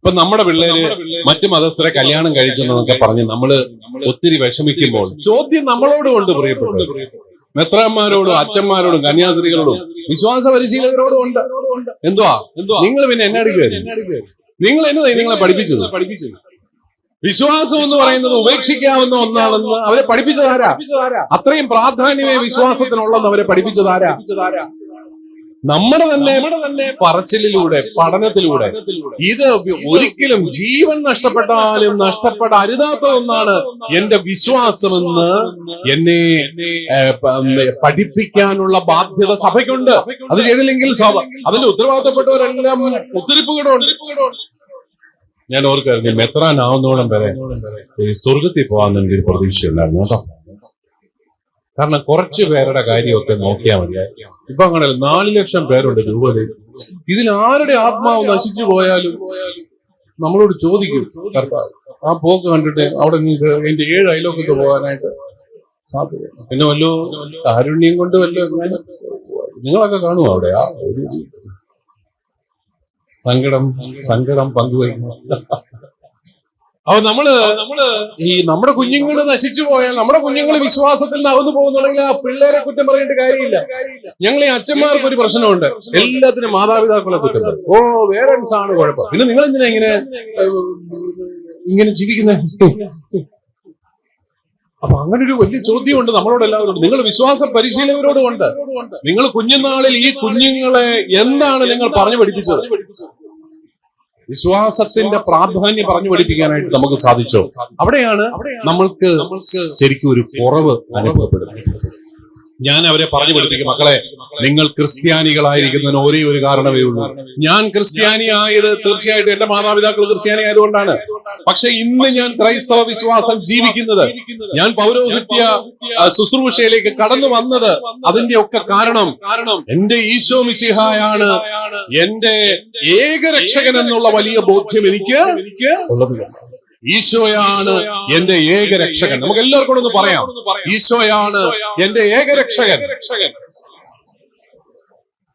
ഇപ്പൊ നമ്മുടെ പിള്ളേര് മറ്റു മതസ്ഥരെ കല്യാണം കഴിച്ചെന്നൊക്കെ പറഞ്ഞ് നമ്മള് ഒത്തിരി വിഷമിക്കുമ്പോൾ ചോദ്യം നമ്മളോടും ഉണ്ട്, പ്രിയപ്പെട്ടു മെത്രാന്മാരോടും അച്ഛന്മാരോടും കന്യാസ്ത്രീകളോടും വിശ്വാസ പരിശീലകരോടും ഉണ്ട്. എന്തുവാ നിങ്ങൾ പിന്നെ എന്നെ എടുക്കുകയായിരുന്നു? നിങ്ങൾ എന്നതായി നിങ്ങളെ പഠിപ്പിച്ചത്? വിശ്വാസം എന്ന് പറയുന്നത് ഉപേക്ഷിക്കാവുന്ന ഒന്നാണെന്ന് അവരെ പഠിപ്പിച്ചതാരാ? അത്രയും പ്രാധാന്യമേ വിശ്വാസത്തിനുള്ളെന്ന് അവരെ പഠിപ്പിച്ചതാരാ? നമ്മുടെ തന്നെ പറച്ചിലിലൂടെ, പഠനത്തിലൂടെ. ഇത് ഒരിക്കലും ജീവൻ നഷ്ടപ്പെട്ടാലും നഷ്ടപ്പെടരുതാത്ത ഒന്നാണ് എന്റെ വിശ്വാസമെന്ന് എന്നെ പഠിപ്പിക്കാനുള്ള ബാധ്യത സഭയ്ക്കുണ്ട്. അത് ചെയ്തില്ലെങ്കിൽ സഭ അതിൽ ഉത്തരവാദിത്തപ്പെട്ടവരെല്ലാം ഒത്തിരിപ്പുകളുണ്ട്. ഞാൻ ഓർക്കായിരുന്നു മെത്രാനാവുന്നോളം വരെ സ്വർഗത്തിൽ പോകാൻ എനിക്കൊരു പ്രതീക്ഷയുണ്ടായിരുന്നു കേട്ടോ. കാരണം കുറച്ചു പേരുടെ കാര്യമൊക്കെ നോക്കിയാൽ മതി. ഇപ്പൊ അങ്ങനെ 4 ലക്ഷം പേരുണ്ട് രൂപതയിൽ. ഇതിൽ ആരുടെ ആത്മാവ് നശിച്ചു പോയാലും നമ്മളോട് ചോദിക്കും കർത്താവ്. ആ പോക്ക് കണ്ടിട്ട് അവിടെ എന്റെ 7 അയലോക്കത്ത് പോകാനായിട്ട് സാധ്യത. പിന്നെ വല്ലോ കാരുണ്യം കൊണ്ട് വല്ലോ നിങ്ങളൊക്കെ കാണുമോ അവിടെ ആ ഒരു സങ്കടം പങ്കുവയ്ക്കുന്നു. അപ്പൊ നമ്മള് ഈ നമ്മുടെ കുഞ്ഞുങ്ങൾ നശിച്ചു പോയാൽ, നമ്മുടെ കുഞ്ഞുങ്ങൾ വിശ്വാസത്തിൽ നിന്ന് അകന്നു പോകുന്നുണ്ടെങ്കിൽ ആ പിള്ളേരെ കുറ്റം പറയേണ്ട കാര്യമില്ല. ഞങ്ങൾ ഈ അച്ഛന്മാർക്ക് ഒരു പ്രശ്നമുണ്ട്, എല്ലാത്തിനും മാതാപിതാക്കളെ കുറ്റം പറയും. പേരൻസ് ആണ് കുഴപ്പം. പിന്നെ നിങ്ങൾ എന്തിനാ ഇങ്ങനെ ജീവിക്കുന്നത്? അപ്പൊ അങ്ങനെ ഒരു വലിയ ചോദ്യമുണ്ട് നമ്മളോട് എല്ലാവരോടും. നിങ്ങൾ വിശ്വാസ പരിശീലകരോടും ഉണ്ട്. നിങ്ങൾ കുഞ്ഞുനാളിൽ ഈ കുഞ്ഞുങ്ങളെ എന്താണ് നിങ്ങൾ പറഞ്ഞു പഠിപ്പിച്ചത്? വിശ്വാസത്തിന്റെ പ്രാധാന്യം പറഞ്ഞു പഠിപ്പിക്കാനായിട്ട് നമുക്ക് സാധിച്ചോ? അവിടെയാണ് നമ്മൾക്ക് ശരിക്കും ഒരു കുറവ് അനുഭവപ്പെടുന്നത്. ഞാൻ അവരെ പറഞ്ഞു പഠിപ്പിക്കും, മക്കളെ നിങ്ങൾ ക്രിസ്ത്യാനികളായിരിക്കുന്നതിന് ഒരേ ഒരു കാരണമേ ഉള്ളൂ. ഞാൻ ക്രിസ്ത്യാനിയായത് തീർച്ചയായിട്ടും എന്റെ മാതാപിതാക്കൾ ക്രിസ്ത്യാനി ആയതുകൊണ്ടാണ്. പക്ഷെ ഇന്ന് ഞാൻ ക്രൈസ്തവ വിശ്വാസം ജീവിക്കുന്നത്, ഞാൻ പൗരോഹിത്യ ശുശ്രൂഷയിലേക്ക് കടന്നു വന്നത്, അതിന്റെ ഒക്കെ കാരണം എന്റെ ഈശോ മിശിഹായാണ് എന്റെ ഏകരക്ഷകൻ എന്നുള്ള വലിയ ബോധ്യം എനിക്ക് ഉള്ളത്. ഈശോയാണ് എന്റെ ഏകരക്ഷകൻ. നമുക്ക് എല്ലാവർക്കും ഒന്ന് പറയാം, ഈശോയാണ് എന്റെ ഏകരക്ഷകൻ.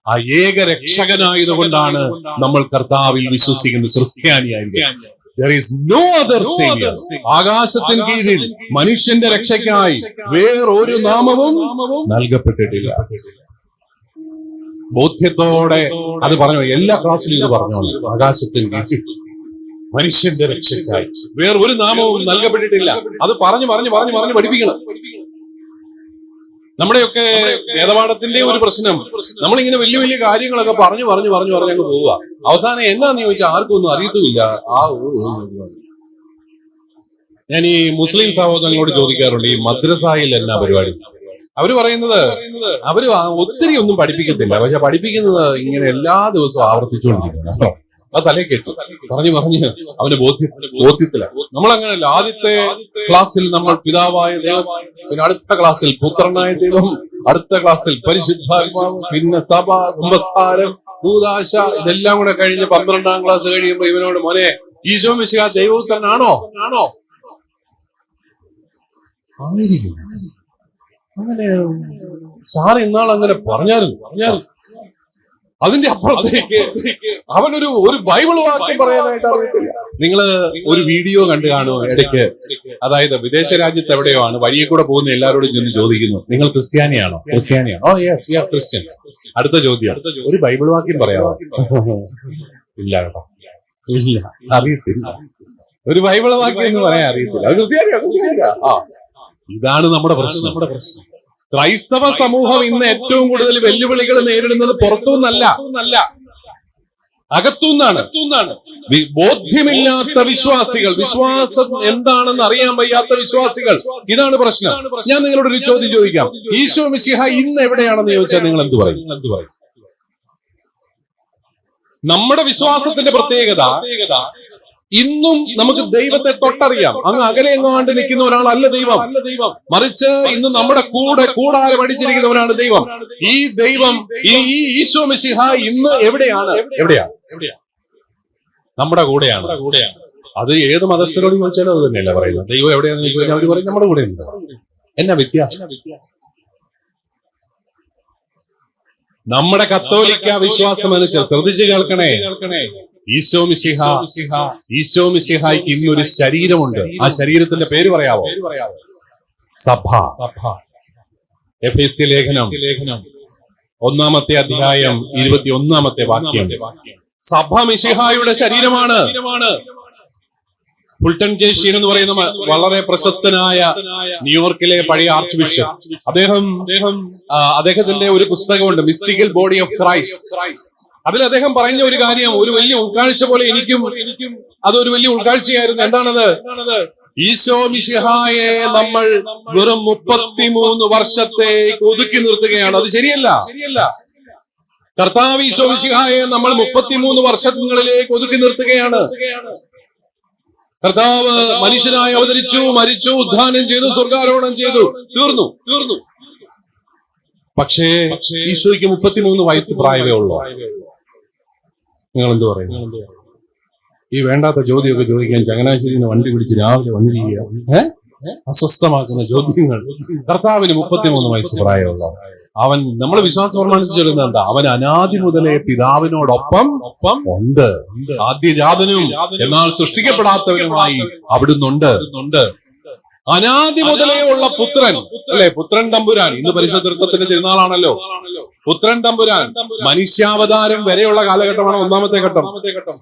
ആ ഏകരക്ഷകനായതുകൊണ്ടാണ് നമ്മൾ കർത്താവിൽ വിശ്വസിക്കുന്നത്, ക്രിസ്ത്യാനിയായിരിക്കും. There is no other savior. ആകാശത്തിന് കീഴിൽ മനുഷ്യന്റെ രക്ഷയ്ക്കായി വേറൊരു നാമവും നൽകപ്പെട്ടിട്ടില്ല. ബോധ്യത്തോടെ അത് പറഞ്ഞു, എല്ലാ ക്ലാസ്സിലും ഇത് പറഞ്ഞു. ആകാശത്തിന് കീഴിൽ മനുഷ്യന്റെ രക്ഷയ്ക്കായി വേറൊരു നാമവും നൽകപ്പെട്ടിട്ടില്ല. അത് പറഞ്ഞു പഠിപ്പിക്കണം. നമ്മുടെയൊക്കെ വേദപാഠത്തിന്റെ ഒരു പ്രശ്നം, നമ്മളിങ്ങനെ വലിയ വലിയ കാര്യങ്ങളൊക്കെ പറഞ്ഞു അങ്ങ് പോവുക. അവസാനം എന്നാന്ന് ചോദിച്ചാൽ ആർക്കും ഒന്നും അറിയത്തുമില്ല. ഞാൻ ഈ മുസ്ലിം സഹോദരങ്ങളോട് ചോദിക്കാറുണ്ട്, ഈ മദ്രസയിൽ എന്നാ പരിപാടി? അവര് പറയുന്നത് അവര് ഒത്തിരി ഒന്നും പഠിപ്പിക്കത്തില്ല, പക്ഷെ പഠിപ്പിക്കുന്നത് ഇങ്ങനെ എല്ലാ ദിവസവും ആവർത്തിച്ചുകൊണ്ടിരിക്കുന്നു. അത് തലേ കേട്ടു പറഞ്ഞു അവന്റെ ബോധ്യത്തിലാണ്. നമ്മളങ്ങനെയല്ല. ആദ്യത്തെ ക്ലാസ്സിൽ നമ്മൾ പിതാവായ ദൈവം, പിന്നെ അടുത്ത ക്ലാസ്സിൽ പുത്രനായ ദൈവം, അടുത്ത ക്ലാസ്സിൽ പരിശുദ്ധാത്മാവ്, പിന്നെ സഭ, സംസ്കാരം, കൂദാശ, ഇതെല്ലാം കൂടെ കഴിഞ്ഞ് 12ാം ക്ലാസ് കഴിയുമ്പോ ഇവനോട്, മോനെ ഈശോ മിശിഹാ ദൈവപുത്രനാണോ? അങ്ങനെ സാറ് ഇന്നാൾ അങ്ങനെ പറഞ്ഞാൽ അതിന്റെ അപ്പുറത്തേക്ക് അവനൊരു ബൈബിൾ വാക്യം പറയാനായിട്ട് അറിയത്തില്ല. നിങ്ങള് ഒരു വീഡിയോ കണ്ടു കാണുമോ ഇടയ്ക്ക്? അതായത് വിദേശ രാജ്യത്ത് എവിടെയോ ആണ്, വഴിയെ കൂടെ പോകുന്ന എല്ലാവരോടും ചെന്ന് ചോദിക്കുന്നു, നിങ്ങൾ ക്രിസ്ത്യാനിയാണോ? Oh yes we are Christians. അടുത്ത ചോദ്യം, ഒരു ബൈബിൾ വാക്യം പറയാമോ? ഇല്ല കേട്ടോ, ഇല്ല, അറിയത്തില്ല. ഒരു ബൈബിൾ വാക്യം എന്ന് പറയാൻ അറിയത്തില്ല. അത് ക്രിസ്ത്യാനിയാ. ഇതാണ് നമ്മുടെ പ്രശ്നം. ക്രൈസ്തവ സമൂഹം ഇന്ന് ഏറ്റവും കൂടുതൽ വെല്ലുവിളികൾ നേരിടുന്നത് പുറത്തുനിന്നല്ല, അകത്തുനിന്നാണ്. ബോധ്യമില്ലാത്ത വിശ്വാസികൾ, വിശ്വാസം എന്താണെന്ന് അറിയാൻ വയ്യാത്ത വിശ്വാസികൾ, ഇതാണ് പ്രശ്നം. ഞാൻ നിങ്ങളോട് ഒരു ചോദ്യം ചോദിക്കാം, ഈശോ മിശിഹ ഇന്ന് എവിടെയാണെന്ന് ചോദിച്ചാൽ നിങ്ങൾ എന്ത് പറയും? നമ്മുടെ വിശ്വാസത്തിന്റെ പ്രത്യേകത, ഇന്നും നമുക്ക് ദൈവത്തെ തൊട്ടറിയാം. അങ്ങ് അകലെ എങ്ങാണ്ട് നിൽക്കുന്ന ഒരാളല്ല ദൈവം, മറിച്ച് ഇന്ന് നമ്മുടെ കൂടാരം അടിച്ചിരിക്കുന്നവനാണ് ദൈവം. ഈ ദൈവം, ഈ ഈശോ മിശിഹ ഇന്ന് എവിടെയാണ്? നമ്മുടെ കൂടെയാണ്. അത് ഏത് മതസ്ഥരോട് ചോദിച്ചാലും അത് തന്നെയല്ല പറയുന്നത്. ദൈവം എവിടെയാണെന്ന് ചോദിച്ചാൽ അവർ പറയും നമ്മുടെ കൂടെ ഉണ്ട്. എന്നാ വ്യത്യാസം? നമ്മുടെ കത്തോലിക്ക വിശ്വാസം അനുസരിച്ച്, ശ്രദ്ധിച്ച് കേൾക്കണേ, ഈശോ മിശിഹായ്ക്ക് ഇന്നൊരു ശരീരമുണ്ട്. ആ ശരീരത്തിന്റെ പേര് പറയാവോ? സഭ. എഫേസ്യ ലേഖനം 1-ാമത്തെ അധ്യായം 21-ാമത്തെ വാക്യം. സഭ മിശിഹായുടെ ശരീരമാണ്. ഫുൾട്ടൺ ജെ ഷീൻ എന്ന് പറയുന്ന വളരെ പ്രശസ്തനായ ന്യൂയോർക്കിലെ പഴയ ആർച്ച് ബിഷപ്പ്, അദ്ദേഹത്തിന്റെ ഒരു പുസ്തകമുണ്ട്, മിസ്റ്റിക്കൽ ബോഡി ഓഫ് ക്രൈസ്റ്റ്. അതിൽ അദ്ദേഹം പറഞ്ഞ ഒരു കാര്യം ഒരു വലിയ ഉൾക്കാഴ്ച പോലെ എനിക്കും അതൊരു വലിയ ഉൾക്കാഴ്ചയായിരുന്നു. എന്താണത്? ഈശോ മിശിഹായെ നമ്മൾ വെറും 33 വർഷത്തേക്ക് ഒതുക്കി നിർത്തുകയാണ്. അത് ശരിയല്ല. കർത്താവ് ഈശോ മിശിഹായെ നമ്മൾ 33 വർഷങ്ങളിലേക്ക് ഒതുക്കി നിർത്തുകയാണ്. കർത്താവ് മനുഷ്യനായി അവതരിച്ചു, മരിച്ചു, ഉദ്ധാനം ചെയ്തു, സ്വർഗാരോഹണം ചെയ്തു, തീർന്നു. പക്ഷേ ഈശോയ്ക്ക് 33 വയസ്സ് പ്രായമേ ഉള്ളൂ. നിങ്ങൾ എന്ത് പറയുന്നു? ഈ വേണ്ടാത്ത ചോദ്യമൊക്കെ ചോദിക്കാൻ ചങ്ങനാശ്ശേരിയിൽ നിന്ന് വണ്ടി പിടിച്ച് രാവിലെ വന്നിരിക്കുക, അസ്വസ്ഥമാക്കുന്ന ചോദ്യങ്ങൾ. കർത്താവിന് 33 വയസ്സ് പ്രായമുള്ള അവൻ, നമ്മൾ വിശ്വാസം പ്രമാണിച്ച് ചൊല്ലുന്നത് എന്താ? അവൻ അനാദി മുതലേ പിതാവിനോടൊപ്പം ഉണ്ട്. ആദ്യജാതനും എന്നാൽ സൃഷ്ടിക്കപ്പെടാത്തവനുമായി അവിടുന്നുണ്ട്. അനാദി മുതലേ ഉള്ള പുത്രൻ, അല്ലെ? പുത്രൻ തമ്പുരാൻ. ഇന്ന് പരിശുദ്ധ തൃത്വത്തിന്റെ തിരുനാളാണല്ലോ. പുത്രൻ തമ്പുരാൻ മനുഷ്യാവതാരം വരെയുള്ള കാലഘട്ടമാണ് ഒന്നാമത്തെ ഘട്ടം.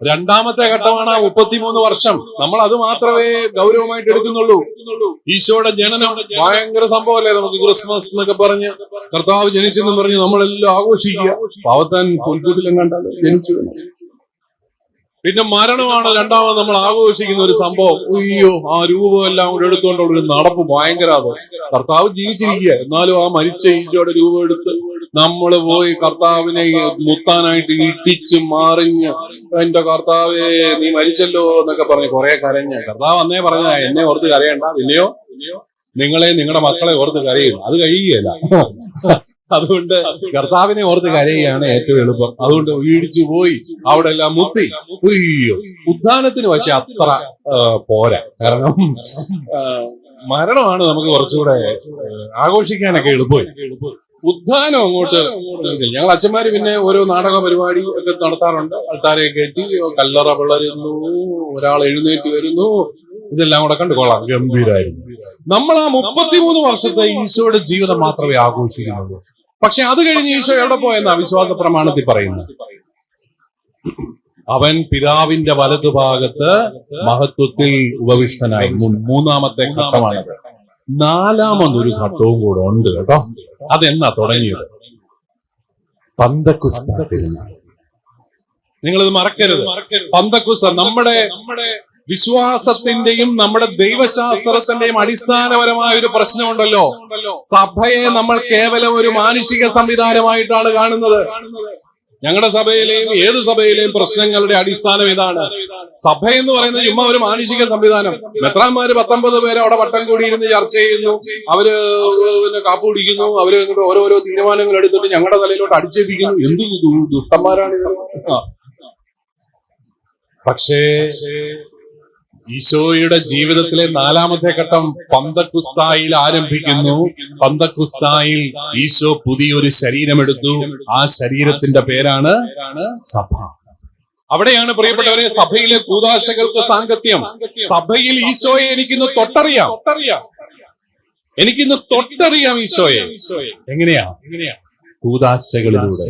രണ്ടാമത്തെ ഘട്ടമാണ് 33 വർഷം. നമ്മൾ അത് മാത്രമേ ഗൗരവമായിട്ട് എടുക്കുന്നുള്ളൂ. ഈശോയുടെ ജനനം ഭയങ്കര സംഭവമല്ലേ? നമുക്ക് ക്രിസ്മസ് എന്നൊക്കെ പറഞ്ഞ് കർത്താവ് ജനിച്ചെന്ന് പറഞ്ഞ് നമ്മളെല്ലാം ആഘോഷിക്കുക. പാവത്താൻ പുൽക്കൂട്ടിലും കണ്ടാൽ ജനിച്ചു. പിന്നെ മരണമാണ് രണ്ടാമത് നമ്മൾ ആഘോഷിക്കുന്ന ഒരു സംഭവം. അയ്യോ, ആ രൂപം എല്ലാം കൂടെ എടുത്തുകൊണ്ടുള്ള ഒരു നടപ്പ് ഭയങ്കര. കർത്താവ് ജീവിച്ചിരിക്കുക, എന്നാലും ആ മരിച്ച ഈശോയുടെ രൂപം എടുത്ത് നമ്മൾ പോയി കർത്താവിനെ മുത്താനായിട്ട് ഇട്ടിച്ച് മാറിഞ്ഞ്, എന്റെ കർത്താവേ നീ മരിച്ചല്ലോ എന്നൊക്കെ പറഞ്ഞ് കുറെ കരഞ്ഞ്. കർത്താവ് അന്നേ പറഞ്ഞ, എന്നെ ഓർത്ത് കരയണ്ട, പിന്നെയോ നിങ്ങളെ നിങ്ങളുടെ മക്കളെ ഓർത്ത് കരയും. അത് കഴിയുകയല്ല. അതുകൊണ്ട് കർത്താവിനെ ഓർത്ത് കരയുകയാണ് ഏറ്റവും എളുപ്പം. അതുകൊണ്ട് വീടിച്ചു പോയി അവിടെ എല്ലാം മുത്തി. ഉയ്യോ, ഉദ്ധാനത്തിന് പക്ഷെ അത്ര പോരാ. കാരണം മരണമാണ് നമുക്ക് കുറച്ചുകൂടെ ആഘോഷിക്കാനൊക്കെ എളുപ്പമായി. ഉദ്ധാനം അങ്ങോട്ട് ഞങ്ങൾ അച്ഛന്മാര് പിന്നെ ഓരോ നാടക പരിപാടി ഒക്കെ നടത്താറുണ്ട്. ആൾക്കാരെ കയറ്റി കല്ലറ പിളരുന്നു, ഒരാൾ എഴുന്നേറ്റ് വരുന്നു, ഇതെല്ലാം കൂടെ കണ്ടു കൊള്ളാം, ഗംഭീരായിരുന്നു. നമ്മൾ ആ 33 വർഷത്തെ ഈശോയുടെ ജീവിതം മാത്രമേ ആഘോഷിക്കുന്നുള്ളൂ. പക്ഷെ അത് കഴിഞ്ഞ് ഈശോ എവിടെ പോയെന്നാ വിശ്വാസ പ്രമാണത്തിൽ പറയുന്നത്? അവൻ പിതാവിന്റെ വലതുഭാഗത്ത് മഹത്വത്തിൽ ഉപവിഷ്ടനായി. 3-ാമത്തെ ഘട്ടമാണത്. 4-മതൊരു ഘട്ടവും കൂടെ ഉണ്ട് കേട്ടോ. അതെന്നാ തുടങ്ങിയത്? പന്തക്കുസ്ത തിരുനാൾ. നിങ്ങളിത് മറക്കരുത്. പന്തക്കുസ്ത നമ്മുടെ വിശ്വാസത്തിന്റെയും നമ്മുടെ ദൈവശാസ്ത്രത്തിന്റെയും അടിസ്ഥാനപരമായ ഒരു പ്രശ്നമുണ്ടല്ലോ. സഭയെ നമ്മൾ കേവലം ഒരു മാനുഷിക സംവിധാനമായിട്ടാണ് കാണുന്നത്. ഞങ്ങളുടെ സഭയിലെയും ഏത് സഭയിലെയും പ്രശ്നങ്ങളുടെ അടിസ്ഥാനം ഇതാണ്. സഭ എന്ന് പറയുന്നത് ചുമ്മാ ഒരു മാനുഷിക സംവിധാനം. മെത്രാന്മാര് 19 പേര് അവിടെ വട്ടം കൂടിയിരുന്ന് ചർച്ച ചെയ്യുന്നു, അവര് കാപ്പ് കുടിക്കുന്നു, അവര് ഓരോരോ തീരുമാനങ്ങൾ എടുത്തിട്ട് ഞങ്ങളുടെ തലയിലോട്ട് അടിച്ചേൽപ്പിക്കുന്നു. എന്ത് ദുഷ്ടന്മാരാണ്. പക്ഷേ ഈശോയുടെ ജീവിതത്തിലെ 4-മത്തെ ഘട്ടം പന്തക്കുസ്തായിൽ ആരംഭിക്കുന്നു. പന്തക്കുസ്തായിൽ ഈശോ പുതിയൊരു ശരീരമെടുത്തു. ആ ശരീരത്തിന്റെ പേരാണ് സഭ. അവിടെയാണ് പ്രിയപ്പെട്ടവരെ സഭയിലെ കൂദാശകൾക്ക് സാങ്കത്യം. സഭയിൽ ഈശോയെ എനിക്കിന്ന് തൊട്ടറിയാം. എനിക്കിന്ന് തൊട്ടറിയാം ഈശോയെ. എങ്ങനെയാ? കൂദാശകളിലൂടെ.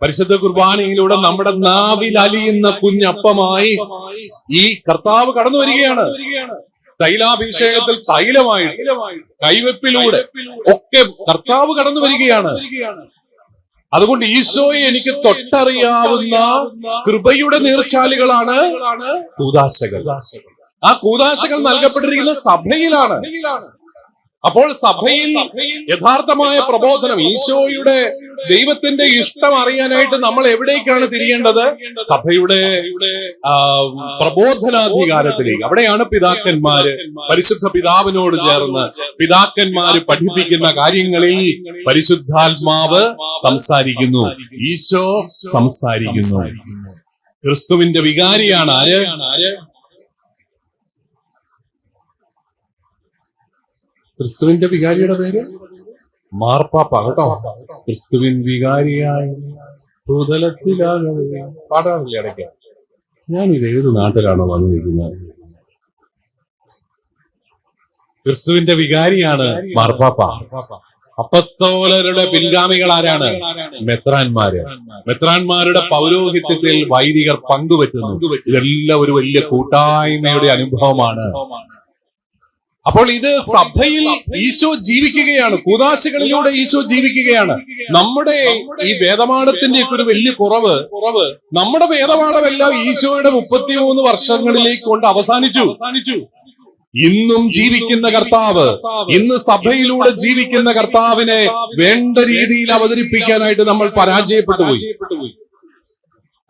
പരിശുദ്ധ കുർബാനയിലൂടെ നമ്മുടെ നാവിൽ അലിയുന്ന കുഞ്ഞപ്പമായി ഈ കർത്താവ് കടന്നു വരികയാണ്. തൈലാഭിഷേകത്തിൽ തൈലമായി, കൈവെപ്പിലൂടെ ഒക്കെ കർത്താവ് കടന്നു വരികയാണ്. അതുകൊണ്ട് ഈശോയെ എനിക്ക് തൊട്ടറിയാവുന്ന കൃപയുടെ നീർച്ചാലുകളാണ് കൂദാശകൾ. ആ കൂദാശകൾ നൽകപ്പെട്ടിരിക്കുന്ന സഭയിലാണ്. അപ്പോൾ സഭയിൽ യഥാർത്ഥമായ പ്രബോധനം, ഈശോയുടെ ദൈവത്തിന്റെ ഇഷ്ടം അറിയാനായിട്ട് നമ്മൾ എവിടേക്കാണ് തിരിയേണ്ടത്? സഭയുടെ പ്രബോധനാധികാരത്തിലേക്ക്. അവിടെയാണ് പിതാക്കന്മാര് പരിശുദ്ധ പിതാവിനോട് ചേർന്ന് പിതാക്കന്മാര് പഠിപ്പിക്കുന്ന കാര്യങ്ങളിൽ പരിശുദ്ധാത്മാവ് സംസാരിക്കുന്നു, ഈശോ സംസാരിക്കുന്നു. ക്രിസ്തുവിന്റെ വികാരിയാണ് ആര്? ക്രിസ്തുവിന്റെ വികാരിയുടെ പേര് മാർപ്പാപ്പ കേട്ടോ. ക്രിസ്തുവിൻ വികാരിയായി ഭൂതലത്തിലാകവേ പാടാറില്ല ഇടയ്ക്ക്. ഞാനിത് ഏത് നാട്ടിലാണോ വന്നിരിക്കുന്നത്? ക്രിസ്തുവിന്റെ വികാരിയാണ് മാർപ്പാപ്പ. അപ്പസ്തോലരുടെ പിൻഗാമികൾ ആരാണ്? മെത്രാന്മാര്. മെത്രാന്മാരുടെ പൗരോഹിത്യത്തിൽ വൈദികർ പങ്കുപറ്റുന്നു. ഇതെല്ലാം ഒരു വലിയ കൂട്ടായ്മയുടെ അനുഭവമാണ്. അപ്പോൾ ഇത് സഭയിൽ ഈശോ ജീവിക്കുകയാണ്. കൂദാശകളിലൂടെ ഈശോ ജീവിക്കുകയാണ്. നമ്മുടെ ഈ വേദപാഠത്തിന്റെ ഒരു വലിയ കുറവ്, നമ്മുടെ വേദപാഠമെല്ലാം ഈശോയുടെ 33 വർഷങ്ങളിലേക്ക് കൊണ്ട് അവസാനിച്ചു. ഇന്നും ജീവിക്കുന്ന കർത്താവ്, ഇന്ന് സഭയിലൂടെ ജീവിക്കുന്ന കർത്താവിനെ വേണ്ട രീതിയിൽ അവതരിപ്പിക്കാനായിട്ട് നമ്മൾ പരാജയപ്പെട്ടു പോയി.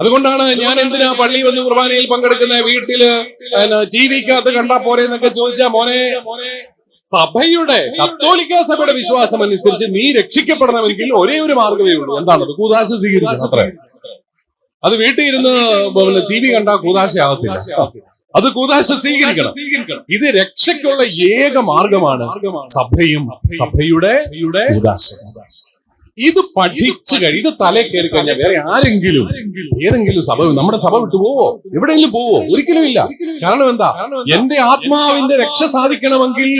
അതുകൊണ്ടാണ് ഞാൻ എന്തിനാ പള്ളി വന്ന് കുർബാനയിൽ പങ്കെടുക്കുന്ന, വീട്ടില് ജീവിക്കകത്ത് കണ്ടാ പോരെ എന്നൊക്കെ ചോദിച്ചാ, മോനെ, സഭയുടെ കത്തോലിക്ക സഭയുടെ വിശ്വാസം അനുസരിച്ച് നീ രക്ഷിക്കപ്പെടണമെങ്കിൽ ഒരേ ഒരു മാർഗമേ ഉള്ളൂ. എന്താണത്? കൂദാശ സ്വീകരിക്കണം. അത്ര. അത് വീട്ടിൽ ഇരുന്ന് TV കണ്ടാ കൂദാശ ആകത്തില്ല. അത് കൂദാശ സ്വീകരിക്കണം. ഇത് രക്ഷയ്ക്കുള്ള ഏക മാർഗമാണ് സഭയും സഭയുടെ കൂദാശ. ഇത് പഠിച്ചു കഴിഞ്ഞ് ഇത് തലേ കയറി കഴിഞ്ഞാൽ വേറെ ആരെങ്കിലും ഏതെങ്കിലും സഭ, നമ്മുടെ സഭ വിട്ടു പോവോ? എവിടെയെങ്കിലും പോവോ? ഒരിക്കലും ഇല്ല. കാരണം എന്താ? എന്റെ ആത്മാവിന്റെ രക്ഷ സാധിക്കണമെങ്കിൽ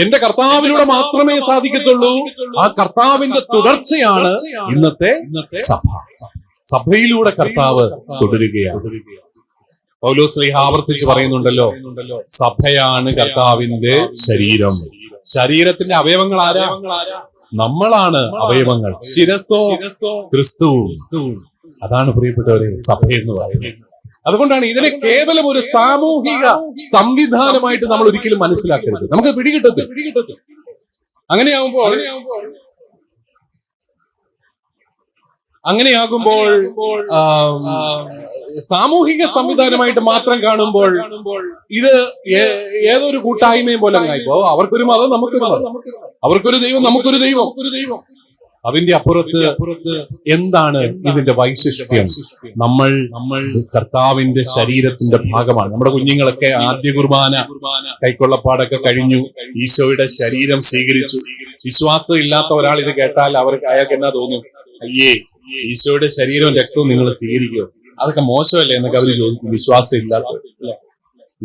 എന്റെ കർത്താവിലൂടെ മാത്രമേ സാധിക്കത്തുള്ളൂ. ആ കർത്താവിന്റെ തുടർച്ചയാണ് ഇന്നത്തെ സഭ. സഭയിലൂടെ കർത്താവ് തുടരുകയാണ്. പൗലോസ് ശ്ലീഹ ആവർത്തിച്ച് പറയുന്നുണ്ടല്ലോ, സഭയാണ് കർത്താവിന്റെ ശരീരം. ശരീരത്തിന്റെ അവയവങ്ങൾ ആരാ? നമ്മളാണ് അവയവങ്ങൾ. ശിരസ്സോ ക്രിസ്തുവും. അതാണ് പ്രിയപ്പെട്ടവരെ സഭയെന്ന് പറയുന്നത്. അതുകൊണ്ടാണ് ഇതിനെ കേവലം ഒരു സാമൂഹിക സംവിധാനമായിട്ട് നമ്മൾ ഒരിക്കലും മനസ്സിലാക്കരുത്. നമുക്ക് പിടികിട്ടത്തില്ല. അങ്ങനെയാകുമ്പോൾ സാമൂഹിക സംവിധാനമായിട്ട് മാത്രം കാണുമ്പോൾ ഇത് ഏതൊരു കൂട്ടായ്മയും പോലെ ആയിപ്പോ, അവർക്കൊരു മതം നമുക്കൊരു മതം, അവർക്കൊരു ദൈവം നമുക്കൊരു ദൈവം. അതിന്റെ അപ്പുറത്ത് എന്താണ് ഇതിന്റെ വൈശിഷ്ട്യം? നമ്മൾ കർത്താവിന്റെ ശരീരത്തിന്റെ ഭാഗമാണ്. നമ്മുടെ കുഞ്ഞുങ്ങളൊക്കെ ആദ്യ കുർബാന കൈക്കൊള്ളപ്പാടൊക്കെ കഴിഞ്ഞു, ഈശോയുടെ ശരീരം സ്വീകരിച്ചു. വിശ്വാസം ഇല്ലാത്ത ഒരാൾ ഇത് കേട്ടാൽ അയാൾക്ക് എന്നാ തോന്നും? അയ്യേ, ഈശോയുടെ ശരീരവും രക്തവും നിങ്ങൾ സ്വീകരിക്കുമോ? അതൊക്കെ മോശമല്ലേ എന്നൊക്കെ അവർ ചോദിക്കും. വിശ്വാസം ഇല്ലാത്ത,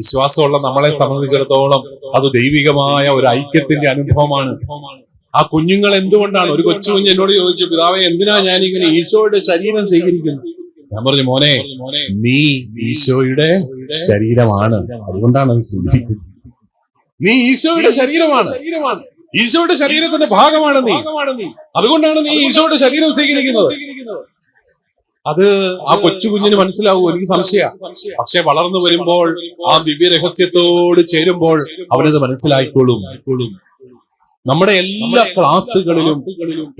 വിശ്വാസമുള്ള നമ്മളെ സംബന്ധിച്ചിടത്തോളം അത് ദൈവികമായ ഒരു ഐക്യത്തിന്റെ അനുഭവമാണ്. ആ കുഞ്ഞുങ്ങൾ എന്തുകൊണ്ടാണ്, ഒരു കൊച്ചു കുഞ്ഞ് എന്നോട് ചോദിച്ചു, പിതാവേ എന്തിനാ ഞാനിങ്ങനെ ഈശോയുടെ ശരീരം സ്വീകരിക്കുന്നത്? ഞാൻ പറഞ്ഞു, മോനെ, നീ ഈശോയുടെ ശരീരമാണ്, അതുകൊണ്ടാണ് അത് സ്വീകരിക്കുന്നത്. നീ ഈശോയുടെ ശരീരമാണ്, ഈശോയുടെ ശരീരത്തിന്റെ ഭാഗമാണ് നീ, അതുകൊണ്ടാണ് നീ ഈശോയുടെ ശരീരം സ്വീകരിക്കുന്നത്. അത് ആ കൊച്ചു കുഞ്ഞിന് മനസ്സിലാവും, എനിക്ക് സംശയ. പക്ഷെ വളർന്നു വരുമ്പോൾ ആ ദിവ്യ രഹസ്യത്തോട് ചേരുമ്പോൾ അവനത് മനസ്സിലായിക്കോളും. നമ്മുടെ എല്ലാ ക്ലാസ്സുകളിലും,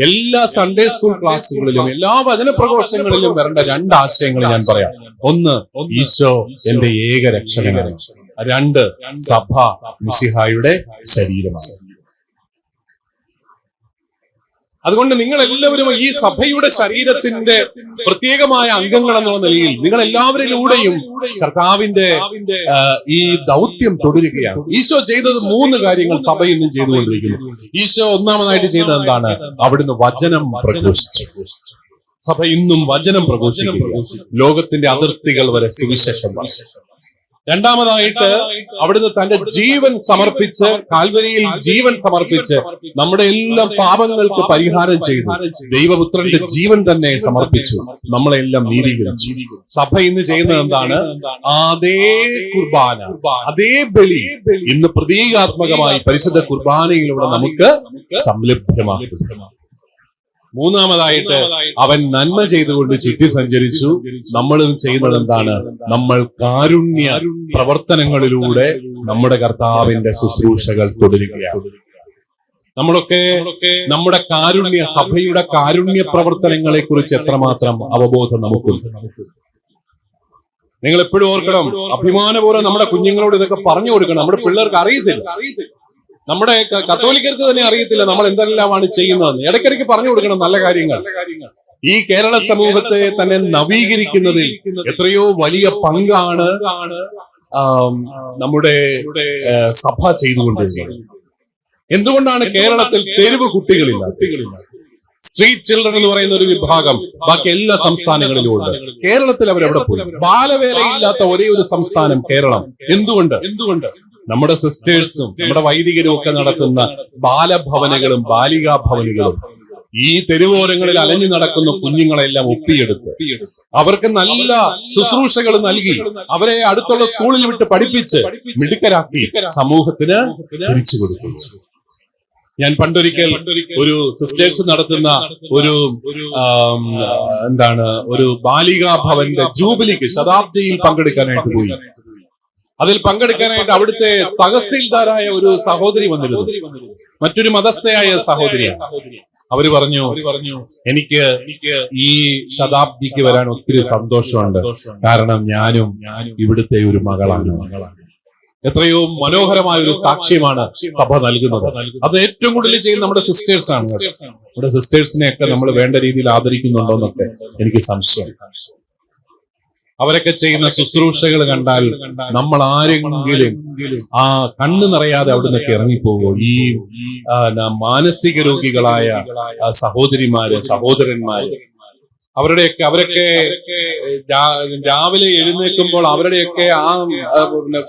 എല്ലാ സൺഡേ സ്കൂൾ ക്ലാസ്സുകളിലും, എല്ലാ വചന പ്രഘോഷങ്ങളിലും വരേണ്ട 2 ആശയങ്ങൾ ഞാൻ പറയാം. 1, ഈശോ എന്റെ ഏക രക്ഷകനാണ്. 2, സഭ മിശിഹായുടെ ശരീരമാണ്. അതുകൊണ്ട് നിങ്ങൾ എല്ലാവരും ഈ സഭയുടെ ശരീരത്തിന്റെ പ്രത്യേകമായ അംഗങ്ങൾ എന്നുള്ള നിലയിൽ നിങ്ങൾ എല്ലാവരിലൂടെയും കർത്താവിന്റെ ഈ ദൗത്യം തുടരുകയാണ്. ഈശോ ചെയ്തത് 3 കാര്യങ്ങൾ സഭ ഇന്നും ചെയ്തുകൊണ്ടിരിക്കുന്നു. ഈശോ ഒന്നാമതായിട്ട് ചെയ്തത് എന്താണ്? അവിടുന്ന് വചനം പ്രഘോഷിച്ചു. സഭ ഇന്നും വചനം പ്രഘോഷിക്കുക, ലോകത്തിന്റെ അതിർത്തികൾ വരെ സുവിശേഷം. രണ്ടാമതായിട്ട് അവിടുന്ന് തന്റെ ജീവൻ സമർപ്പിച്ച്, കാൽവരിയിൽ ജീവൻ സമർപ്പിച്ച് നമ്മുടെ എല്ലാ പാപങ്ങൾക്ക് പരിഹാരം ചെയ്തു. ദൈവപുത്രന്റെ ജീവൻ തന്നെ സമർപ്പിച്ചു, നമ്മളെല്ലാം നീതീകരിച്ചു. സഭ ഇന്ന് ചെയ്യുന്നത് എന്താണ്? അതേ കുർബാന, അതേ ബലി ഇന്ന് പ്രതീകാത്മകമായി പരിശുദ്ധ കുർബാനയിലൂടെ നമുക്ക് സംലഭ്യമാക്കും. മൂന്നാമതായിട്ട് അവൻ നന്മ ചെയ്തുകൊണ്ട് ചുറ്റി സഞ്ചരിച്ചു. നമ്മളും ചെയ്യുന്നത് എന്താണ്? നമ്മൾ കാരുണ്യ പ്രവർത്തനങ്ങളിലൂടെ നമ്മുടെ കർത്താവിന്റെ ശുശ്രൂഷകൾ തുടരുകയാണ്. നമ്മളൊക്കെ നമ്മുടെ കാരുണ്യ, സഭയുടെ കാരുണ്യ പ്രവർത്തനങ്ങളെ കുറിച്ച് എത്രമാത്രം അവബോധം നമുക്കുണ്ട്. നിങ്ങൾ എപ്പോഴും ഓർക്കണം, അഭിമാനപൂർവ്വം നമ്മുടെ കുഞ്ഞുങ്ങളോട് ഇതൊക്കെ പറഞ്ഞു കൊടുക്കണം. നമ്മുടെ പിള്ളേർക്ക് അറിയത്തില്ല, നമ്മുടെ കത്തോലിക്കർക്ക് തന്നെ അറിയത്തില്ല നമ്മൾ എന്തെല്ലാമാണ് ചെയ്യുന്നതെന്ന്. ഇടയ്ക്കിടയ്ക്ക് പറഞ്ഞു കൊടുക്കണം നല്ല കാര്യങ്ങൾ. ഈ കേരള സമൂഹത്തെ തന്നെ നവീകരിക്കുന്നതിൽ എത്രയോ വലിയ പങ്കാണ് നമ്മുടെ സഭ ചെയ്തുകൊണ്ടിരിക്കുന്നത്. എന്തുകൊണ്ടാണ് കേരളത്തിൽ തെരുവ് കുട്ടികളില്ല? സ്ട്രീറ്റ് ചിൽഡ്രൻ എന്ന് പറയുന്ന ഒരു വിഭാഗം ബാക്കി എല്ലാ സംസ്ഥാനങ്ങളിലും ഉണ്ട്. കേരളത്തിൽ അവരെവിടെ പോയി? ബാലവേലയില്ലാത്ത ഒരേ ഒരു സംസ്ഥാനം കേരളം. എന്തുകൊണ്ട്? നമ്മുടെ സിസ്റ്റേഴ്സും നമ്മുടെ വൈദികരും ഒക്കെ നടത്തുന്ന ബാലഭവനുകളും ബാലികാ ഭവനുകളും ഈ തെരുവോരങ്ങളിൽ അലഞ്ഞു നടക്കുന്ന കുഞ്ഞുങ്ങളെല്ലാം ഒപ്പിയെടുത്ത് അവർക്ക് നല്ല ശുശ്രൂഷകൾ നൽകി അവരെ അടുത്തുള്ള സ്കൂളിൽ വിട്ട് പഠിപ്പിച്ച് മിടുക്കരാക്കി സമൂഹത്തിന് തിരിച്ചു കൊടുക്കും. ഞാൻ പണ്ടൊരിക്കൽ ഒരു സിസ്റ്റേഴ്സ് നടത്തുന്ന ഒരു ബാലികാ ഭവന്റെ ജൂബിലിക്ക് ശതാബ്ദിയിൽ പങ്കെടുക്കാനായിട്ട് പോയി. അതിൽ പങ്കെടുക്കാനായിട്ട് അവിടുത്തെ തഹസീൽദാരായ ഒരു സഹോദരി വന്നിരുന്നു, മറ്റൊരു മതസ്ഥയായ സഹോദരിയാണ്. അവര് പറഞ്ഞു, എനിക്ക് ഈ ശതാബ്ദിക്ക് വരാൻ ഒത്തിരി സന്തോഷമുണ്ട്, കാരണം ഞാനും ഇവിടുത്തെ ഒരു മകളാണ്. എത്രയോ മനോഹരമായ ഒരു സാക്ഷ്യമാണ് സഭ നൽകുന്നത്. അത് ഏറ്റവും കൂടുതൽ ചെയ്യുന്ന നമ്മുടെ സിസ്റ്റേഴ്സ് ആണ്. നമ്മുടെ സിസ്റ്റേഴ്സിനെയൊക്കെ നമ്മൾ വേണ്ട രീതിയിൽ ആദരിക്കുന്നുണ്ടോ എന്നൊക്കെ എനിക്ക് സംശയം. അവരൊക്കെ ചെയ്യുന്ന ശുശ്രൂഷകൾ കണ്ടാൽ നമ്മൾ ആരെങ്കിലും ആ കണ്ണു നിറയാതെ അവിടെ നിന്നൊക്കെ ഇറങ്ങിപ്പോകുമോ? ഈ മാനസിക രോഗികളായ സഹോദരിമാര് സഹോദരന്മാര് അവരൊക്കെ രാവിലെ എഴുന്നേൽക്കുമ്പോൾ അവരുടെയൊക്കെ ആ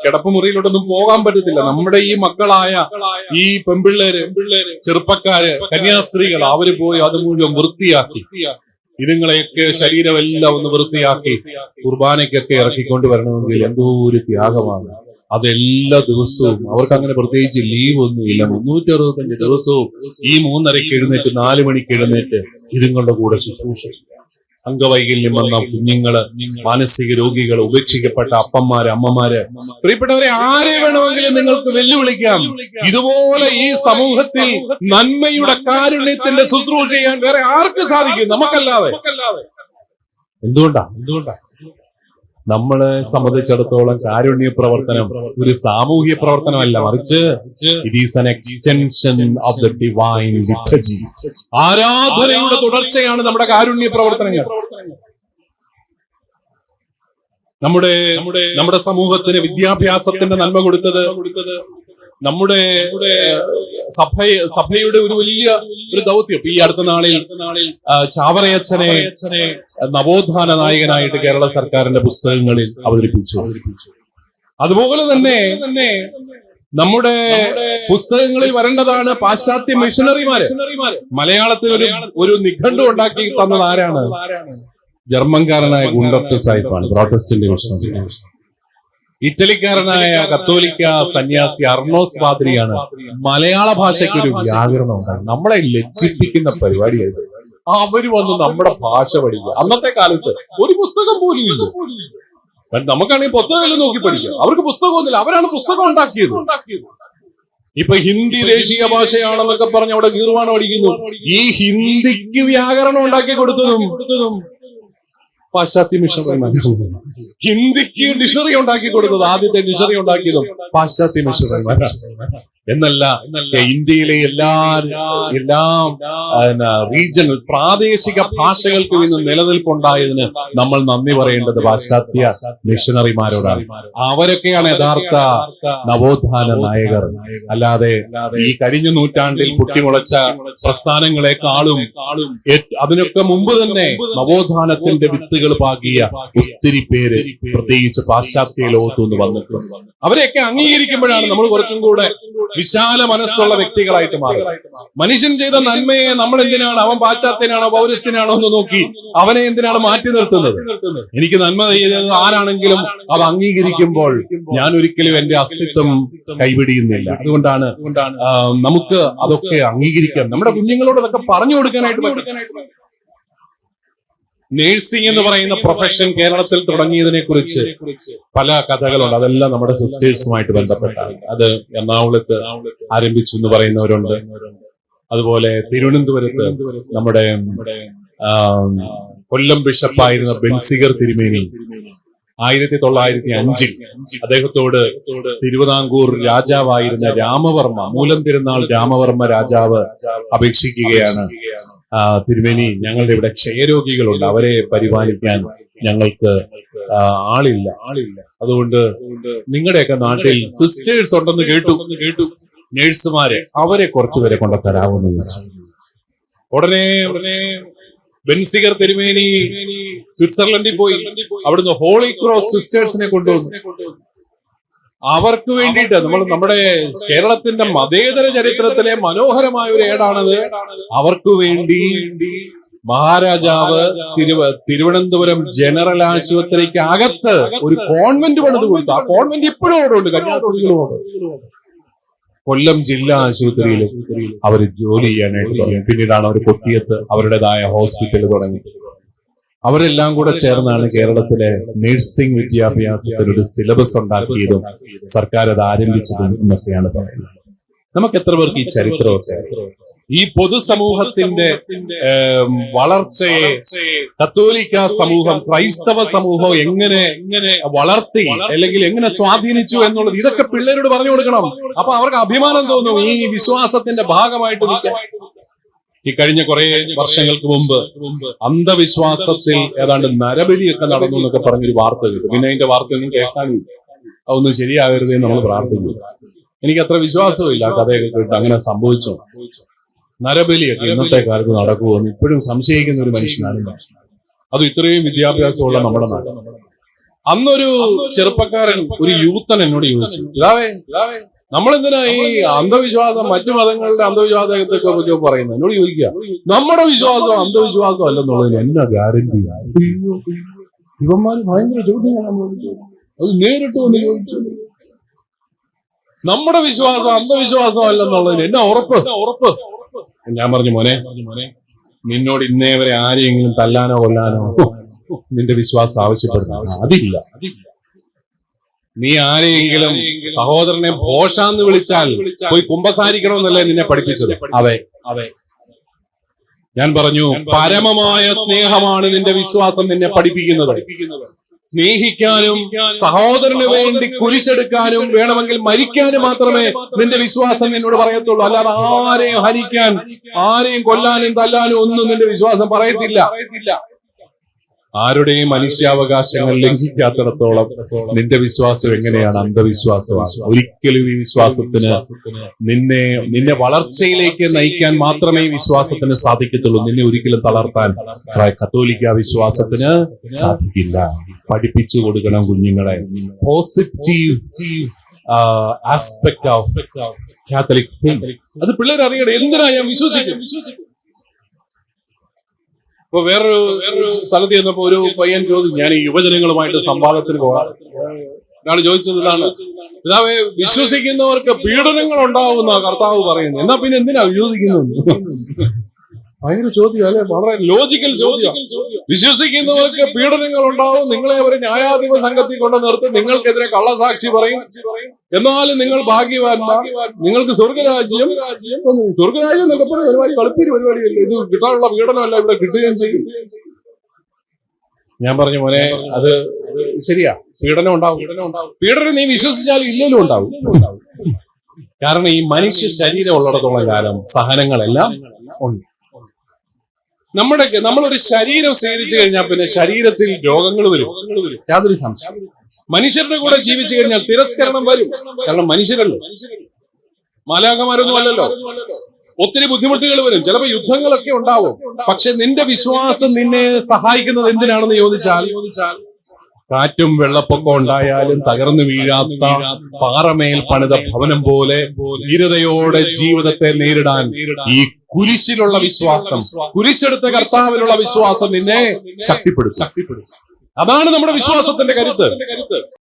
കിടപ്പുമുറിയിലോട്ടൊന്നും പോകാൻ പറ്റത്തില്ല. നമ്മുടെ ഈ മക്കളായ ഈ പെൺപിള്ളേര് ചെറുപ്പക്കാര് കന്യാസ്ത്രീകൾ അവര് പോയി അത് മുഴുവൻ വൃത്തിയാക്കി ഇതുങ്ങളെയൊക്കെ ശരീരമെല്ലാം ഒന്ന് വൃത്തിയാക്കി കുർബാനയ്ക്കൊക്കെ ഇറക്കിക്കൊണ്ട് വരണമെങ്കിൽ എന്തോ ഒരു ത്യാഗമാണ്. അതെല്ലാ ദിവസവും അവർക്ക് അങ്ങനെ പ്രത്യേകിച്ച് ലീവ് ഒന്നുമില്ല. 365 ദിവസവും ഈ 3:30 എഴുന്നേറ്റ് 4 മണിക്ക് എഴുന്നേറ്റ് ഇതുങ്ങളുടെ കൂടെ ശുശ്രൂഷ. അംഗവൈകല്യം വന്ന കുഞ്ഞുങ്ങള്, മാനസിക രോഗികൾ, ഉപേക്ഷിക്കപ്പെട്ട അപ്പന്മാര് അമ്മമാര്, പ്രിയപ്പെട്ടവരെ ആരെ വേണമെങ്കിലും നിങ്ങൾക്ക് വെല്ലുവിളിക്കാം. ഇതുപോലെ ഈ സമൂഹത്തിൽ നന്മയുടെ കാരുണ്യത്തിന്റെ ശുശ്രൂഷ ചെയ്യാൻ വേറെ ആർക്ക് സാധിക്കും? നമുക്കല്ലാതെ. എന്തുകൊണ്ടാ? നമ്മളെ സംബന്ധിച്ചിടത്തോളം കാരുണ്യ പ്രവർത്തനം ഒരു സാമൂഹ്യ പ്രവർത്തനമല്ല, മറിച്ച് it is an extension of the divine liturgy. ആരാധനയുടെ തുടർച്ചയാണ് നമ്മുടെ കാരുണ്യ പ്രവർത്തനങ്ങൾ. നമ്മുടെ സമൂഹത്തിന് വിദ്യാഭ്യാസത്തിന്റെ നന്മ കൊടുത്തത് നമ്മുടെ സഭയുടെ ഒരു വലിയ ഒരു ദൗത്യം. ഈ അടുത്ത നാളിൽ ചാവറയച്ചനെ നവോത്ഥാന നായകനായിട്ട് കേരള സർക്കാരിന്റെ പുസ്തകങ്ങളിൽ അവതരിപ്പിച്ചു. അതുപോലെ തന്നെ നമ്മുടെ പുസ്തകങ്ങളിൽ വരേണ്ടതാണ് പാശ്ചാത്യ മിഷണറിമാര്. മലയാളത്തിൽ ഒരു നിഘണ്ടു ഉണ്ടാക്കി തന്നത് ആരാണ്? ജർമ്മൻകാരനായ ഗുണ്ടർട്ട് സാഹിബാണ്, പ്രോട്ടസ്റ്റന്റ് മിഷണറി. ഇറ്റലിക്കാരനായ കത്തോലിക്ക സന്യാസി അർണോസ് പാദ്രിയാണ് മലയാള ഭാഷയ്ക്ക് ഒരു വ്യാകരണം ഉണ്ടായി. നമ്മളെ ലജ്ജിപ്പിക്കുന്ന പരിപാടിയായിരുന്നു. അവര് വന്ന് നമ്മുടെ ഭാഷ പഠിക്കുക. അന്നത്തെ കാലത്ത് ഒരു പുസ്തകം പോലും ഇല്ല. നമുക്കാണെങ്കിൽ പുസ്തകം നോക്കി പഠിക്കാം. അവർക്ക് പുസ്തകമൊന്നുമില്ല, അവരാണ് പുസ്തകം ഉണ്ടാക്കിയത്. ഇപ്പൊ ഹിന്ദി ദേശീയ ഭാഷയാണെന്നൊക്കെ പറഞ്ഞ് അവിടെ ഗീർവാണം അടിക്കുന്നു. ഈ ഹിന്ദിക്ക് വ്യാകരണം ഉണ്ടാക്കി കൊടുത്തതും പാശ്ചാത്യ മിഷണറിമാരാണ്. ഹിന്ദിക്ക് ഡിക്ഷണറി ഉണ്ടാക്കി കൊടുത്തത്, ആദ്യത്തെ ഡിക്ഷണറി ഉണ്ടാക്കിയതും പാശ്ചാത്യ മിഷണറിമാരാണ്. എന്നല്ല, ഇന്ത്യയിലെ എല്ലാ റീജിയണൽ പ്രാദേശിക ഭാഷകൾക്ക് ഇന്ന് നിലനിൽപ്പുണ്ടായതിന് നമ്മൾ നന്ദി പറയേണ്ടത് പാശ്ചാത്യ മിഷണറിമാരോടാണ്. അവരൊക്കെയാണ് യഥാർത്ഥ നവോത്ഥാന നായകർ. അല്ലാതെ ഈ കഴിഞ്ഞ നൂറ്റാണ്ടിൽ പൊട്ടിമുളച്ച പ്രസ്ഥാനങ്ങളെക്കാളും അതിനൊക്കെ മുമ്പ് തന്നെ നവോത്ഥാനത്തിന്റെ വിത്തുകൾ പാകിയ ഒത്തിരി പേര് പ്രത്യേകിച്ച് പാശ്ചാത്യ ലോകത്തുനിന്ന് വന്നിട്ടുണ്ട്. അവരെയൊക്കെ അംഗീകരിക്കുമ്പോഴാണ് നമ്മൾ കുറച്ചും കൂടെ വിശാല മനസ്സുള്ള വ്യക്തികളായിട്ട് മാറുക. മനുഷ്യൻ ചെയ്ത നന്മയെ നമ്മൾ എന്തിനാണ്, അവൻ പാശ്ചാത്യനാണോ പൗരസ്ത്യനാണോ എന്ന് നോക്കി അവനെ എന്തിനാണ് മാറ്റി നിർത്തുന്നത്? എനിക്ക് നന്മ ചെയ്തത് ആരാണെങ്കിലും അത് അംഗീകരിക്കുമ്പോൾ ഞാൻ ഒരിക്കലും എന്റെ അസ്തിത്വം കൈവിടിയുന്നില്ല. അതുകൊണ്ടാണ് നമുക്ക് അതൊക്കെ അംഗീകരിക്കാം. നമ്മുടെ കുഞ്ഞുങ്ങളോട് അതൊക്കെ പറഞ്ഞു കൊടുക്കാനായിട്ട് നേഴ്സിംഗ് എന്ന് പറയുന്ന പ്രൊഫഷൻ കേരളത്തിൽ തുടങ്ങിയതിനെ കുറിച്ച് പല കഥകളുണ്ട്. അതെല്ലാം നമ്മുടെ സിസ്റ്റേഴ്സുമായിട്ട് ബന്ധപ്പെട്ടാണ്. അത് എറണാകുളത്ത് ആരംഭിച്ചു എന്ന് പറയുന്നവരുണ്ട്. അതുപോലെ തിരുവനന്തപുരത്ത് നമ്മുടെ കൊല്ലം ബിഷപ്പായിരുന്ന ബെൻസിഗർ തിരുമേനി 1905 അദ്ദേഹത്തോട് തിരുവിതാംകൂർ രാജാവായിരുന്ന രാമവർമ്മ, മൂലം തിരുനാൾ രാമവർമ്മ രാജാവ് അപേക്ഷിക്കുകയാണ്, തിരുമേനി ഞങ്ങളുടെ ഇവിടെ ക്ഷയരോഗികളുണ്ട്, അവരെ പരിപാലിക്കാൻ ഞങ്ങൾക്ക് ആളില്ല. അതുകൊണ്ട് നിങ്ങളുടെയൊക്കെ നാട്ടിൽ സിസ്റ്റേഴ്സ് ഉണ്ടെന്ന് കേട്ടു, നേഴ്സുമാരെ അവരെ കുറച്ചുപേരെ കൊണ്ട് തരാമെന്ന് ചോദിച്ചു. ഉടനെ ബെൻസിഗർ തിരുമേനി സ്വിറ്റ്സർലൻഡിൽ പോയി. അവിടുന്ന് ഹോളി ക്രോസ് സിസ്റ്റേഴ്സിനെ കൊണ്ടുവന്നു. അവർക്ക് വേണ്ടിയിട്ട് നമ്മുടെ കേരളത്തിന്റെ മതേതര ചരിത്രത്തിലെ മനോഹരമായ ഒരു ഏടാണത്. അവർക്ക് വേണ്ടി മഹാരാജാവ് തിരുവനന്തപുരം ജനറൽ ആശുപത്രിക്ക് അകത്ത് ഒരു കോൺവെന്റ് പണിത് കൊടുത്തു. ആ കോൺവെന്റ് ഇപ്പോഴും അവിടെ ഉണ്ട്, കന്യാസ്ത്രീകളുമുണ്ട്. കൊല്ലം ജില്ലാ ആശുപത്രിയിൽ അവർ ജോലി ചെയ്യാനായിട്ട് തുടങ്ങി. പിന്നീടാണ് അവർ കൊട്ടിയത്ത് അവരുടേതായ ഹോസ്പിറ്റൽ തുടങ്ങി. അവരെല്ലാം കൂടെ ചേർന്നാണ് കേരളത്തിലെ നഴ്സിംഗ് വിദ്യാഭ്യാസത്തിൽ ഒരു സിലബസ് ഉണ്ടാക്കിയതും സർക്കാർ അത് ആരംഭിച്ചതും എന്നൊക്കെയാണ് പറയുന്നത്. നമുക്ക് എത്ര പേർക്ക് ഈ ചരിത്രമൊക്കെ, ഈ പൊതുസമൂഹത്തിന്റെ വളർച്ചയെ കത്തോലിക്ക സമൂഹം, ക്രൈസ്തവ സമൂഹം എങ്ങനെ വളർത്തി അല്ലെങ്കിൽ എങ്ങനെ സ്വാധീനിച്ചു എന്നുള്ളത് ഇതൊക്കെ പിള്ളേരോട് പറഞ്ഞു കൊടുക്കണം. അപ്പൊ അവർക്ക് അഭിമാനം തോന്നും ഈ വിശ്വാസത്തിന്റെ ഭാഗമായിട്ട് നിൽക്കാൻ. ഈ കഴിഞ്ഞ കുറെ വർഷങ്ങൾക്ക് മുമ്പ് അന്ധവിശ്വാസത്തിൽ ഏതാണ്ട് നരബലിയൊക്കെ നടന്നു എന്നൊക്കെ പറഞ്ഞൊരു വാർത്ത കേട്ടു. പിന്നെ അതിന്റെ വാർത്തയൊന്നും കേൾക്കാനില്ല. അതൊന്നും ശരിയാകരുത് എന്ന് നമ്മൾ പ്രാർത്ഥിക്കുന്നു. എനിക്ക് അത്ര വിശ്വാസമില്ല കഥയൊക്കെ കേട്ട് അങ്ങനെ സംഭവിച്ചോ. നരബലിയൊക്കെ ഇന്നത്തെ കാലത്ത് നടക്കുമെന്ന് ഇപ്പോഴും സംശയിക്കുന്ന ഒരു മനുഷ്യനാണ്. അത് ഇത്രയും വിദ്യാഭ്യാസമുള്ള നമ്മുടെ നാട്. അന്നൊരു ചെറുപ്പക്കാരൻ, ഒരു യൂത്തൻ എന്നോട് ചോദിച്ചു, ഇതാവേ നമ്മളെന്തിനാ ഈ അന്ധവിശ്വാസം, മറ്റു മതങ്ങളുടെ അന്ധവിശ്വാസത്തെ കുറിച്ച് പറയുന്നത്? എന്നോട് ചോദിക്കുക, നമ്മുടെ വിശ്വാസം അന്ധവിശ്വാസം അല്ലെന്നുള്ളതിന് എന്നാ ഗ്യാരണ്ടി? ഇവന്മാര് ഭയങ്കര ചോദ്യങ്ങളാണ്. അത് നേരിട്ട് വന്ന് ചോദിച്ചു, നമ്മുടെ വിശ്വാസം അന്ധവിശ്വാസം അല്ലെന്നുള്ളതിന് എന്നാ ഉറപ്പ്? ഞാൻ പറഞ്ഞു, മോനെ നിന്നോട് ഇന്നേ വരെ ആരെയെങ്കിലും തല്ലാനോ കൊല്ലാനോ നിന്റെ വിശ്വാസം ആവശ്യപ്പെടുന്നു? അതില്ല. നീ ആരെയെങ്കിലും സഹോദരനെ ഭോഷാന്ന് വിളിച്ചാൽ പോയി കുമ്പസാരിക്കണമെന്നല്ലേ നിന്നെ പഠിപ്പിച്ചത്? അതെ. ഞാൻ പറഞ്ഞു, പരമമായ സ്നേഹമാണ് നിന്റെ വിശ്വാസം നിന്നെ പഠിപ്പിക്കുന്നത്. സ്നേഹിക്കാനും സഹോദരന് വേണ്ടി കുരിശെടുക്കാനും വേണമെങ്കിൽ മരിക്കാനും മാത്രമേ നിന്റെ വിശ്വാസം നിന്നോട് പറയത്തുള്ളൂ. അല്ലാതെ ആരെയും ഹനിക്കാൻ, ആരെയും കൊല്ലാനും തല്ലാനും ഒന്നും നിന്റെ വിശ്വാസം പറയത്തില്ല. ആരുടെയും മനുഷ്യാവകാശങ്ങൾ ലംഘിക്കാത്തിടത്തോളം നിന്റെ വിശ്വാസം എങ്ങനെയാണ് അന്ധവിശ്വാസമാണ്? ഒരിക്കലും ഈ വിശ്വാസത്തിന് നിന്നെ വളർച്ചയിലേക്ക് നയിക്കാൻ മാത്രമേ ഈ വിശ്വാസത്തിന് സാധിക്കത്തുള്ളൂ. നിന്നെ ഒരിക്കലും തളർത്താൻ കത്തോലിക്ക വിശ്വാസത്തിന് സാധിക്കില്ല. പഠിപ്പിച്ചു കൊടുക്കണം കുഞ്ഞുങ്ങളെ positive aspect of Catholic faith. അത് പിള്ളേർ അറിയണം. എന്തിനാ ഞാൻ വിശ്വസിക്കും? ഇപ്പൊ വേറൊരു സ്ഥലത്ത് ചെന്നപ്പോ ഒരു പയ്യൻ ചോദിച്ചു, ഞാൻ ഈ യുവജനങ്ങളുമായിട്ട് സംവാദത്തിന് പോകാം. ഒരാൾ ചോദിച്ചത് ഇതാണ്, പിതാവേ വിശ്വസിക്കുന്നവർക്ക് പീഡനങ്ങൾ ഉണ്ടാവുന്ന കർത്താവ് പറയുന്നു, എന്നാ പിന്നെ എന്തിനാ വിശ്വസിക്കുന്നത്? ഭയങ്കര ചോദ്യം അല്ലെ? വളരെ ലോജിക്കൽ ചോദ്യം. വിശ്വസിക്കുന്നവർക്ക് പീഡനങ്ങൾ ഉണ്ടാവും, നിങ്ങളെ ഒരു ന്യായാധിപ സംഘത്തിൽ കൊണ്ട് നിർത്തി നിങ്ങൾക്കെതിരെ കള്ളസാക്ഷി പറയും, എന്നാലും നിങ്ങൾ ഭാഗ്യവാന്മാർ, നിങ്ങൾക്ക് സ്വർഗരാജ്യം എന്നൊക്കെ പറഞ്ഞ ഒരുപാട് കളിപ്പിരി പരിപാടിയല്ലേ ഇത്? കിട്ടാനുള്ള പീഡനമല്ല ഇവിടെ കിട്ടുകയും ചെയ്യും. ഞാൻ പറഞ്ഞു, മോനെ അത് ശരിയാ, പീഡനം ഉണ്ടാവും. പീഡനം നീ വിശ്വസിച്ചാലും ഇല്ലെങ്കിലും ഉണ്ടാവും. കാരണം ഈ മനുഷ്യ ശരീരം ഉള്ളിടത്തോളം കാലം സഹനങ്ങളെല്ലാം ഉണ്ട്. നമ്മളൊരു ശരീരം സ്വീകരിച്ചു കഴിഞ്ഞാൽ പിന്നെ ശരീരത്തിൽ രോഗങ്ങൾ വരും, യാതൊരു സംശയം. മനുഷ്യരുടെ കൂടെ ജീവിച്ചു കഴിഞ്ഞാൽ തിരസ്കരണം വരും. കാരണം മനുഷ്യരല്ലോ, മാലാഖമാരൊന്നും അല്ലല്ലോ. ഒത്തിരി ബുദ്ധിമുട്ടുകൾ വരും, ചിലപ്പോൾ യുദ്ധങ്ങളൊക്കെ ഉണ്ടാവും. പക്ഷെ നിന്റെ വിശ്വാസം നിന്നെ സഹായിക്കുന്നത് എന്തിനാണെന്ന് ചോദിച്ചാൽ, കാറ്റും വെള്ളപ്പൊക്കം ഉണ്ടായാലും തകർന്നു വീഴാത്ത പാറമേൽ പണിത ഭവനം പോലെ ധീരതയോടെ ജീവിതത്തെ നേരിടാൻ ഈ കുരിശിലുള്ള വിശ്വാസം, കുരിശെടുത്ത കർത്താവിലുള്ള വിശ്വാസം നിന്നെ ശക്തിപ്പെടുത്തും. അതാണ് നമ്മുടെ വിശ്വാസത്തിന്റെ കരുത്ത്.